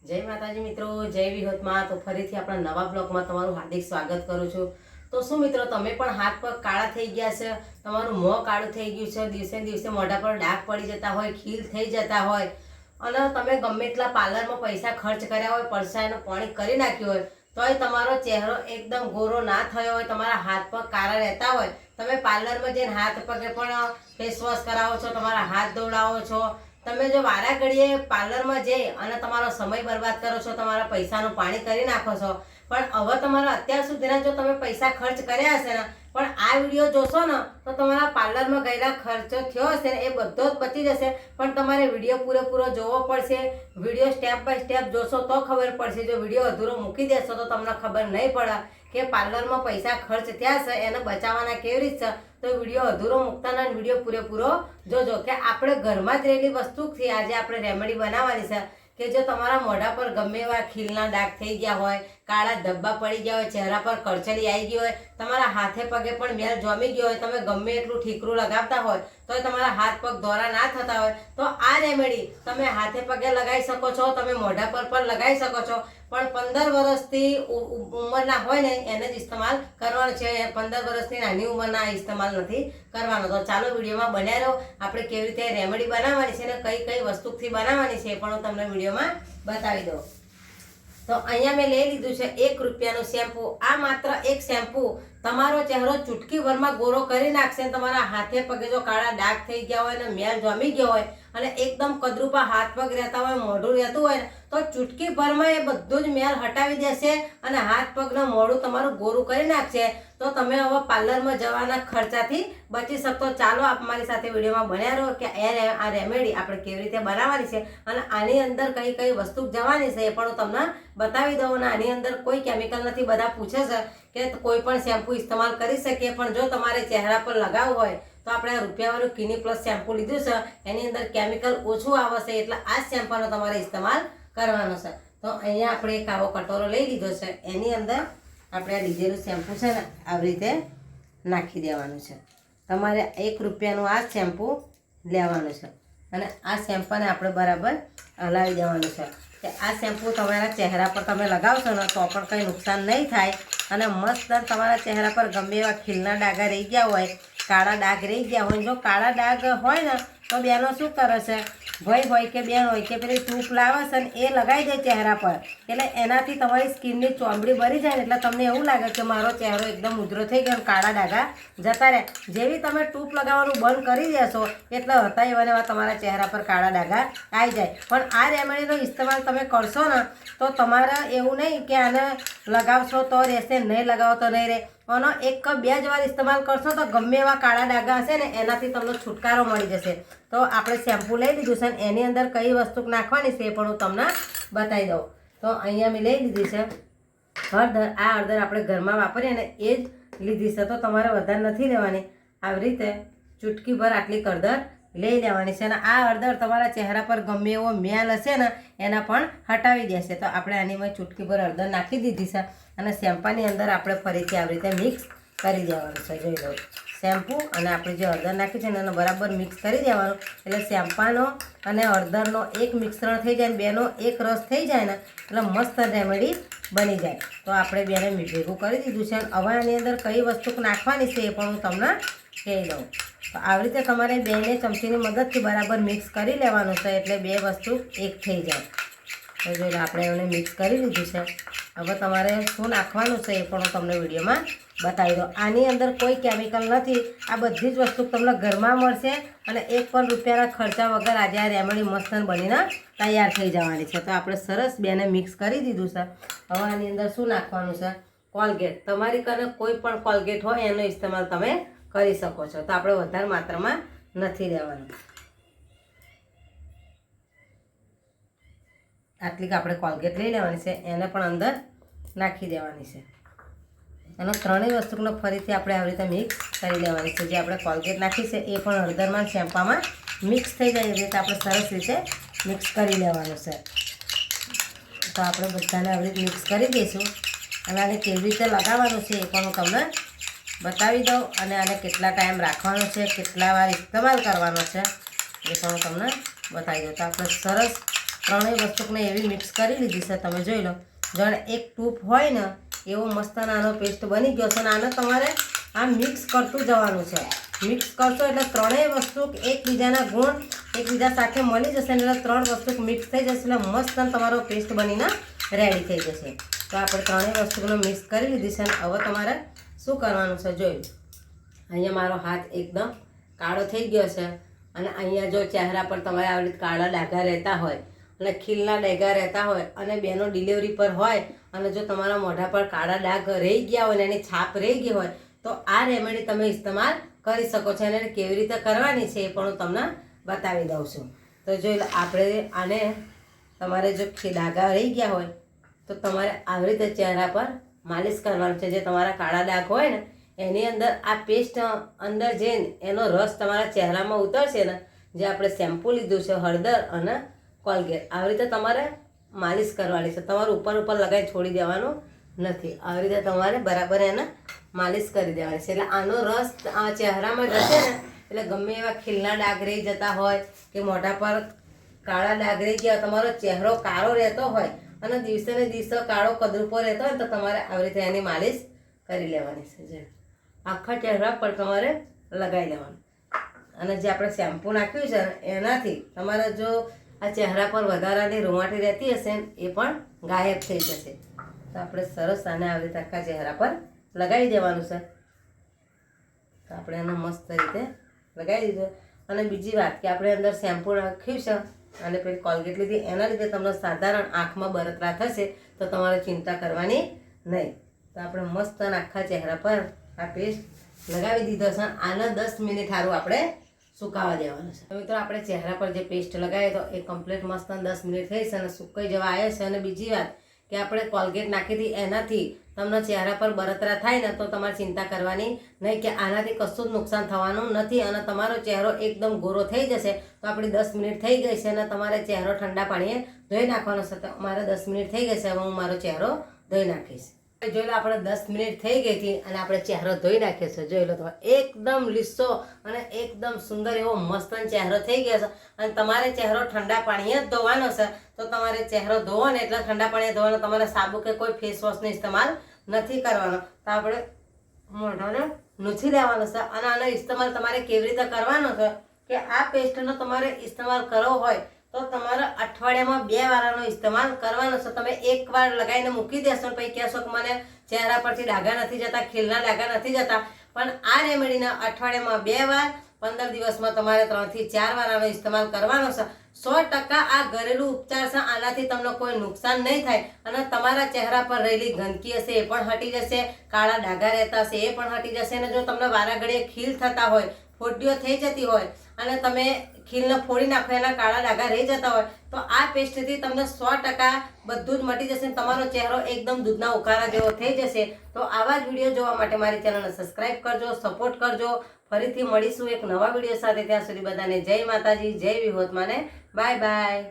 જય માતાજી મિત્રો, જય વિહતમાં. તો ફરીથી આપણા નવા બ્લોગમાં તમારું હાર્દિક સ્વાગત કરું છું. તો શું મિત્રો, તમે પણ હાથ પગ કાળા થઈ ગયા છે, તમારું મોં કાળું થઈ ગયું છે, દિવસે દિવસે મોઢા પર ડાઘ પડી જતા હોય, ખીલ થઈ જતા હોય, અને તમે ગમે એટલા પાર્લરમાં પૈસા ખર્ચ કર્યા હોય, પરસાયનું પાણી કરી નાખ્યું હોય, તોય તમારો ચહેરો એકદમ ગોરો ના થયો હોય, તમારા હાથ પગ કાળા રહેતા હોય, તમે પાર્લરમાં જઈને હાથ પગે પણ ફેસ વોશ કરાવો છો, તમારા હાથ ધોવડાવો છો, તમે જો વારા ઘડીએ પાર્લરમાં જઈ અને તમારો સમય બરબાદ કરો છો, તમારા પૈસાનું પાણી કરી નાખો છો. પણ હવે તમારા અત્યાર સુધીના જો તમે પૈસા ખર્ચ કર્યા હશે ને, પણ આ વિડીયો જોશો ને તો તમારા પાર્લરમાં ગયેલા ખર્ચો થયો હશે ને એ બધો જ બચી જશે. પણ તમારે વિડીયો પૂરેપૂરો જોવો પડશે. વિડીયો સ્ટેપ બાય સ્ટેપ જોશો તો ખબર પડશે. જો વિડીયો અધૂરો મૂકી દેશો તો તમને ખબર નહીં પડે કે પાર્લરમાં પૈસા ખર્ચ થયા છે, એને બચાવવાના કેવી રીત છે. તો વિડીયો અધૂરો મૂકતા ના, વિડીયો પૂરેપૂરો જોજો કે આપણે ઘરમાં જ રહેલી વસ્તુથી આજે આપણે રેમેડી બનાવવાની છે. કે જો તમારા મોઢા પર ગમે એવા ખીલના ડાઘ થઈ ગયા હોય, કાળા ધબ્બા પડી ગયા હોય, ચહેરા પર કરચલી આવી ગઈ હોય, તમારા હાથે પગે પણ મેલ જોમી ગયો હોય, તમે ગમે એટલું ઠીકરું લગાવતા હોય તો તમારા હાથ પગ દોરા ના થતા હોય, તો આ રેમેડી તમે હાથે પગે લગાવી શકો છો, તમે મોઢા પર પણ લગાવી શકો છો. પણ 15 વર્ષથી ઉંમરના હોય ને એને જ ઇસ્તેમાલ કરવાનો છે. 15 વર્ષની નાની ઉંમરના ઇસ્તેમાલ નથી કરવાનો. તો ચાલો વિડીયોમાં બન્યા રહો. આપણે કેવી રીતે રેમેડી બનાવવાની છે ને કઈ કઈ વસ્તુથી બનાવવાની છે એ પણ હું તમને વિડીયોમાં બતાવી દઉં. તો અહીંયા મેં લઈ લીધું છે 1 રૂપિયાનું શેમ્પુ. આ માત્ર એક શેમ્પુ તમારો ચહેરો ચૂટકી ભરમાં ગોરો કરી નાખશે. તમારા હાથે પગે જો કાળા ડાઘ થઈ ગયા હોય ને મેલ જામી ગયો હોય અને એકદમ કદરૂપા હાથ પગ રહેતા હોય, મોઢું રહેતું હોય ને, તો ચૂટકી ભરમાં એ બધું જ મેલ હટાવી દેશે અને હાથ પગનું મોઢું તમારું ગોરું કરી નાખશે. તો તમે હવે પાર્લરમાં જવાના ખર્ચાથી બચી શકતો. ચાલો આપ મારી સાથે વિડીયોમાં બન્યા રહો કે આ રેમેડી આપણે કેવી રીતે બનાવવાની છે અને આની અંદર કઈ કઈ વસ્તુ જવાની છે એ પણ હું તમને બતાવી દઉં. અને આની અંદર કોઈ કેમિકલ નથી. બધા પૂછે છે કે કોઈ પણ શેમ્પુ ઇસ્તેમાલ કરી શકીએ, પણ જો તમારે ચહેરા પર લગાવવું હોય તો આપણે રૂપિયાવાળું કિની પ્લસ શેમ્પુ લીધું છે, એની અંદર કેમિકલ ઓછું આવશે, એટલે આ જ શેમ્પૂનો તમારે ઇસ્તેમાલ કરવાનો છે. તો અહીંયા આપણે એક આવો કટોરો લઈ લીધો છે, એની અંદર આપણે આ લીધેલું શેમ્પુ છે ને આવી રીતે નાખી દેવાનું છે. તમારે 1 રૂપિયાનું આ શેમ્પુ લેવાનું છે અને આ શેમ્પૂને આપણે બરાબર હલાવી દેવાનું છે. કે આ શેમ્પુ તમારા ચહેરા પર તમે લગાવશો ને તો પણ કંઈ નુકસાન નહીં થાય અને મસ્ત તમારા ચહેરા પર ગમે એવા ખીલના ડાઘા રહી ગયા હોય, કાળા ડાઘ રહી ગયા હોય, જો કાળા ડાઘ હોય ને તો બેનો શું કરે છે, ભાઈ હોય કે બેન હોય કે પેલી ટૂપ લાવે છે ને એ લગાવી દે ચહેરા પર, એટલે એનાથી તમારી સ્કિનની ચોમડી ભરી જાય ને એટલે તમને એવું લાગે કે મારો ચહેરો એકદમ ઉજળો થઈ ગયો, કાળા ડાઘા જતા રહે. જેવી તમે ટૂપ લગાવવાનું બંધ કરી દેશો એટલે હતા એવા તમારા ચહેરા પર કાળા ડાઘા આવી જાય. પણ આ રેમેડીનો ઇસ્તેમાલ તમે કરશો ને તો તમારે એવું નહીં કે આને લગાવશો તો રહેશે, નહીં લગાવો તો નહીં રહે. આનો 1 કે 2 જ વાર ઇસ્તેમાલ કરશો તો ગમે એવા કાળા ડાઘા હશે ને એનાથી તમને છુટકારો મળી જશે. તો આપણે શેમ્પુ લઈ લીધું છે ને એની અંદર કઈ વસ્તુ નાખવાની છે એ પણ હું તમને બતાવી દઉં. તો અહીંયા મેં લઈ લીધી છે હળદર. આ હળદર આપણે ઘરમાં વાપરીએ ને એ જ લીધી છે, તો તમારે વધારે નથી લેવાની. આવી રીતે ચૂટકી ભર આટલી હળદર લઈ લેવાની છે અને આ હળદર તમારા ચહેરા પર ગમે એવો મેલ હશે ને એના પણ હટાવી દેશે. તો આપણે આની ચૂટકી ભર હળદર નાખી દીધી છે અને શેમ્પાની અંદર આપણે ફરીથી આવી રીતે મિક્સ કરી દેવાનું છે. જોઈ લો, શેમ્પુ અને આપણે જે હળદર નાખી છે ને એને બરાબર મિક્સ કરી દેવાનું, એટલે શેમ્પાનો અને હળદરનો એક મિશ્રણ થઈ જાય ને બેનો એક રસ થઈ જાય ને એટલે મસ્ત રેમેડી બની જાય. તો આપણે બેને ભેગું કરી દીધું છે. હવે આની અંદર કઈ વસ્તુ નાખવાની છે એ પણ હું તમને કહી દઉં. તો આવી રીતે તમારે બેને ચમચીની મદદથી બરાબર મિક્સ કરી લેવાનું છે એટલે બે વસ્તુ એક થઈ જાય. તો જોઈ આપણે એને મિક્સ કરી લીધું છે. હવે તમારે શું નાખવાનું છે એ પણ હું તમને વિડીયોમાં બતાવી દઉં. આની અંદર કોઈ કેમિકલ નથી. આ બધી જ વસ્તુ તમને ઘરમાં મળશે અને 1 પણ રૂપિયાના ખર્ચા વગર આજે આ રેમેડી મસ્ત બનીને તૈયાર થઈ જવાની છે. તો આપણે સરસ બેને મિક્સ કરી દીધું છે. હવે આની અંદર શું નાખવાનું છે, કોલગેટ. તમારી કને કોઈ પણ કોલગેટ હોય એનો ઇસ્તેમાલ તમે કરી શકો છો. તો આપણે વધારે માત્રામાં નથી લેવાનું. આટલી આપણે કોલગેટ લઈ લેવાની છે, એને પણ અંદર નાખી દેવાની છે અને ત્રણેય વસ્તુને ફરીથી આપણે આવી રીતે મિક્સ કરી લેવાની છે. જે આપણે કોલગેટ નાખી છે એ પણ હળદરમાં શેમ્પામાં મિક્સ થઈ જાય એ રીતે આપણે સરસ રીતે મિક્સ કરી લેવાનું છે. તો આપણે બધાને આવી રીતે મિક્સ કરી દઈશું અને આને કેવી રીતે લગાવવાનું છે એ પણ હું તમને બતાવી દઉં અને આને કેટલા ટાઈમ રાખવાનો છે, કેટલા વાર ઇસ્તેમાલ કરવાનો છે એ પણ હું તમને બતાવી દઉં. તો આપણે સરસ ત્રણેય વસ્તુને એવી મિક્સ કરી લીધી છે. તમે જોઈ લો, જાણે એક ટૂપ હોય ને એવો મસ્ત નાનો પેસ્ટ બની ગયો છે. અને આને તમારે આ મિક્સ કરતું જવાનું છે. મિક્સ કરશો એટલે ત્રણેય વસ્તુ એકબીજાના ગુણ એકબીજા સાથે મળી જશે એટલે ત્રણ વસ્તુ મિક્સ થઈ જશે એટલે મસ્ત તમારો પેસ્ટ બનીને રેડી થઈ જશે. તો આપણે ત્રણેય વસ્તુને મિક્સ કરી લીધી છે. અને હવે તમારે શું કરવાનું છે જોઈ લો. અહીંયા મારો હાથ એકદમ કાળો થઈ ગયો છે. અને અહીંયા જો ચહેરા પર તમારે આવી રીતે કાળા ડાઘા રહેતા હોય અને ખીલના ડાઘા રહેતા હોય અને બેનો ડિલિવરી પર હોય અને જો તમારા મોઢા પર કાળા ડાઘ રહી ગયા હોય ને એની છાપ રહી ગઈ હોય તો આ રેમેડી તમે ઇસ્તેમાલ કરી શકો છો. અને કેવી રીતે કરવાની છે એ પણ હું તમને બતાવી દઉં છું. તો જોઈ લો, આપણે આને તમારે જો ડાઘા રહી ગયા હોય તો તમારે આવી રીતે ચહેરા પર માલિશ કરવાનું છે. જે તમારા કાળા ડાઘ હોય ને એની અંદર આ પેસ્ટ અંદર જઈને એનો રસ તમારા ચહેરામાં ઉતરશે ને, જે આપણે શેમ્પૂ લીધું છે, હળદર અને કોલગેટ, આવી રીતે તમારે માલિશ કરવાની છે. તમારે ઉપર લગાવી છોડી દેવાનું નથી. આવી રીતે તમારે બરાબર એને માલિશ કરી દેવાની છે. એટલે આનો રસ આ ચહેરામાં જશે ને એટલે ગમે એવા ખીલના ડાઘ રહી જતા હોય કે મોઢા પર કાળા ડાઘ રહી ગયા, તમારો ચહેરો કાળો રહેતો હોય અને દિવસે ને દિવસે કાળો કદરૂપો રહેતો હોય તો તમારે આવી રીતે એની માલિશ કરી લેવાની છે. આખા ચહેરા પર તમારે લગાવી લેવાનું. અને જે આપણે શેમ્પૂ નાખ્યું છે એનાથી તમારે જો આ ચહેરા પર વધારાની રૂંવાટી રહેતી હશે એ પણ ગાયબ થઈ જશે. તો આપણે સરસ આને આવી રીતે આખા ચહેરા પર લગાવી દેવાનું છે. તો આપણે એને મસ્ત રીતે લગાવી દીધું. અને બીજી વાત કે આપણે અંદર શેમ્પૂ નાખ્યું છે અને પેલી કોલગેટ લીધી, એના લીધે તમને સાધારણ આંખમાં બળતરા થશે તો તમારે ચિંતા કરવાની નહીં. તો આપણે મસ્ત આખા ચહેરા પર આ પેસ્ટ લગાવી દીધો છે. આને 10 મિનિટ સારું આપણે સુકાવા દેવાનું છે. મિત્રો આપણે ચહેરા પર જે પેસ્ટ લગાવી તો એ કમ્પ્લીટ મસ્ત 10 મિનિટ થઈ છે અને સુકાઈ જવા આવ્યો છે. અને બીજી વાત કે આપણે કોલગેટ નાખી હતી એનાથી તમને ચહેરા પર બળતરા થાય ને તો તમારે ચિંતા કરવાની નહીં કે આનાથી કશું જ નુકસાન થવાનું નથી અને તમારો ચહેરો એકદમ ગોરો થઈ જશે. તો આપણી 10 મિનિટ થઈ ગઈ છે અને તમારે ચહેરો ઠંડા પાણીએ ધોઈ નાખવાનો છે. તો મારે 10 મિનિટ થઈ ગઈ છે, હવે હું મારો ચહેરો ધોઈ નાખીશ. જોઈ લો, આપણે 10 મિનિટ થઈ ગઈ હતી અને આપણે ચહેરો ધોઈ નાખ્યો છે. જોઈ લો, તમારે એકદમ લીસો અને એકદમ સુંદર એવો મસ્ત ચહેરો થઈ ગયો છે. અને તમારે ચહેરો ઠંડા પાણીએ જ ધોવાનો છે. તો તમારે ચહેરો ધોવો ને એટલે ઠંડા પાણીએ ધોવાનો, તમારે સાબુ કે કોઈ ફેસ વોશનો ઇસ્તેમાલ નથી કરવાનો. તો આપણે મોઢાને લૂછી લેવાનો છે. અને આનો ઇસ્તેમાલ તમારે કેવી રીતે કરવાનો છે કે આ પેસ્ટનો તમારે ઇસ્તેમાલ કરવો હોય તો તમારે અઠવાડિયામાં 2 વારનો ઇસ્તેમાલ કરવાનો છે. તમે એકવાર લગાવીને મૂકી દેશો પછી કહેશો કે મને ચહેરા પરથી ડાઘા નથી જતા, ખીલના ડાઘા નથી જતા. પણ આ રેમેડીને અઠવાડિયામાં 2 વાર, 15 દિવસમાં તમારે 3 થી 4 વાર આનો ઇસ્તેમાલ કરવાનો છે. 100% આ ઘરેલું ઉપચાર છે. આનાથી તમને કોઈ નુકસાન નહીં થાય અને તમારા ચહેરા પર રહેલી ગંદકી હશે એ પણ હટી જશે, કાળા ડાઘા રહેતા હશે એ પણ હટી જશે. અને જો તમને વારા ઘડીએ ખીલ થતા હોય, ફોડીઓ થઈ જતી હોય અને તમે ખીલને ફોડી નાખો, એના કાળા ડાઘા રહી જતા હોય તો આ પેસ્ટથી તમને 100% બધું જ મટી જશે. તમારો ચહેરો એકદમ દૂધના ઉકાળા જેવો થઈ જશે. તો આવા જ વિડીયો જોવા માટે મારી ચેનલને સબસ્ક્રાઈબ કરજો, સપોર્ટ કરજો. ફરીથી મળીશું એક નવા વિડીયો સાથે. ત્યાં સુધી બધાને જય માતાજી, જય વિહોતમાને, બાય બાય.